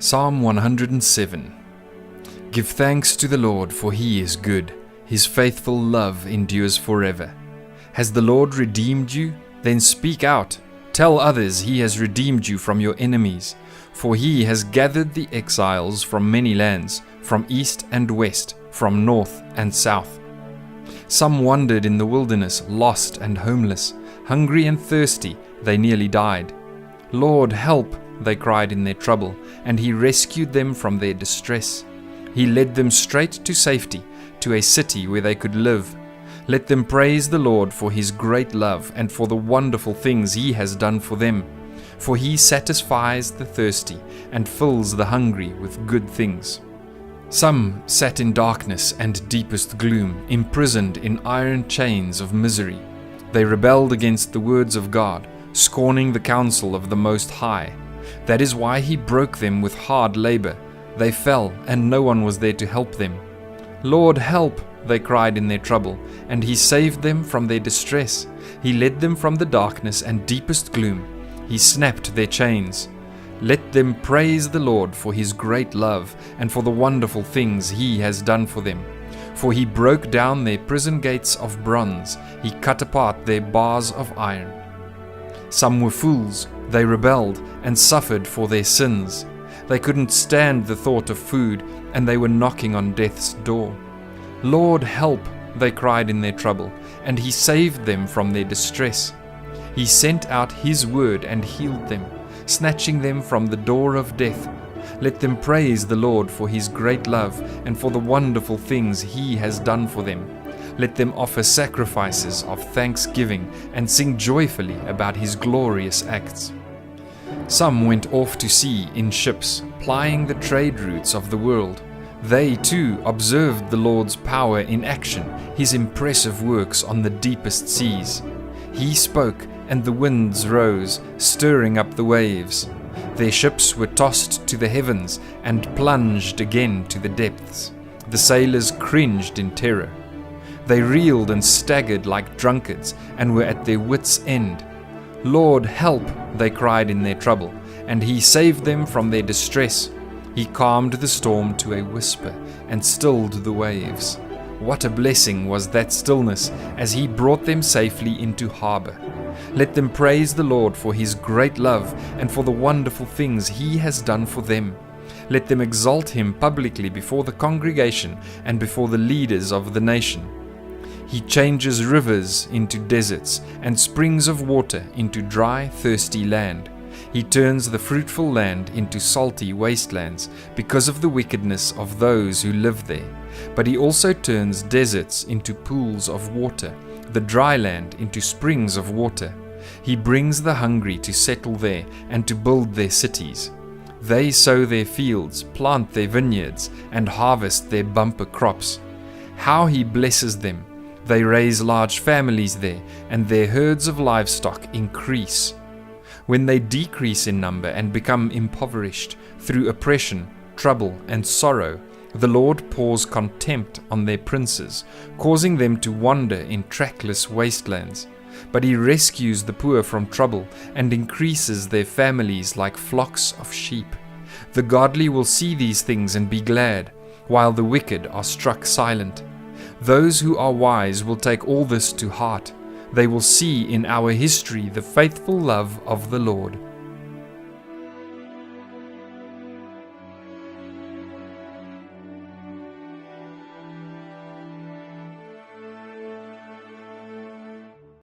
Psalm 107. Give thanks to the Lord, for He is good. His faithful love endures forever. Has the Lord redeemed you? Then speak out. Tell others He has redeemed you from your enemies. For He has gathered the exiles from many lands, from east and west, from north and south. Some wandered in the wilderness, lost and homeless, hungry and thirsty, they nearly died. Lord, help, they cried in their trouble, and He rescued them from their distress. He led them straight to safety, to a city where they could live. Let them praise the Lord for His great love and for the wonderful things He has done for them. For He satisfies the thirsty and fills the hungry with good things. Some sat in darkness and deepest gloom, imprisoned in iron chains of misery. They rebelled against the words of God, scorning the counsel of the Most High. That is why He broke them with hard labor. They fell, and no one was there to help them. Lord, help, they cried in their trouble, and He saved them from their distress. He led them from the darkness and deepest gloom. He snapped their chains. Let them praise the Lord for His great love and for the wonderful things He has done for them. For He broke down their prison gates of bronze. He cut apart their bars of iron. Some were fools. They rebelled and suffered for their sins. They couldn't stand the thought of food, and they were knocking on death's door. Lord, help, they cried in their trouble, and He saved them from their distress. He sent out His word and healed them, snatching them from the door of death. Let them praise the Lord for His great love and for the wonderful things He has done for them. Let them offer sacrifices of thanksgiving and sing joyfully about His glorious acts. Some went off to sea in ships, plying the trade routes of the world. They too observed the Lord's power in action, His impressive works on the deepest seas. He spoke, and the winds rose, stirring up the waves. Their ships were tossed to the heavens and plunged again to the depths. The sailors cringed in terror. They reeled and staggered like drunkards and were at their wits' end. Lord, help, they cried in their trouble, and He saved them from their distress. He calmed the storm to a whisper and stilled the waves. What a blessing was that stillness as He brought them safely into harbor. Let them praise the Lord for His great love and for the wonderful things He has done for them. Let them exalt Him publicly before the congregation and before the leaders of the nation. He changes rivers into deserts and springs of water into dry, thirsty land. He turns the fruitful land into salty wastelands because of the wickedness of those who live there. But He also turns deserts into pools of water, the dry land into springs of water. He brings the hungry to settle there and to build their cities. They sow their fields, plant their vineyards, and harvest their bumper crops. How He blesses them! They raise large families there, and their herds of livestock increase. When they decrease in number and become impoverished through oppression, trouble, and sorrow, the Lord pours contempt on their princes, causing them to wander in trackless wastelands. But He rescues the poor from trouble and increases their families like flocks of sheep. The godly will see these things and be glad, while the wicked are struck silent. Those who are wise will take all this to heart. They will see in our history the faithful love of the Lord.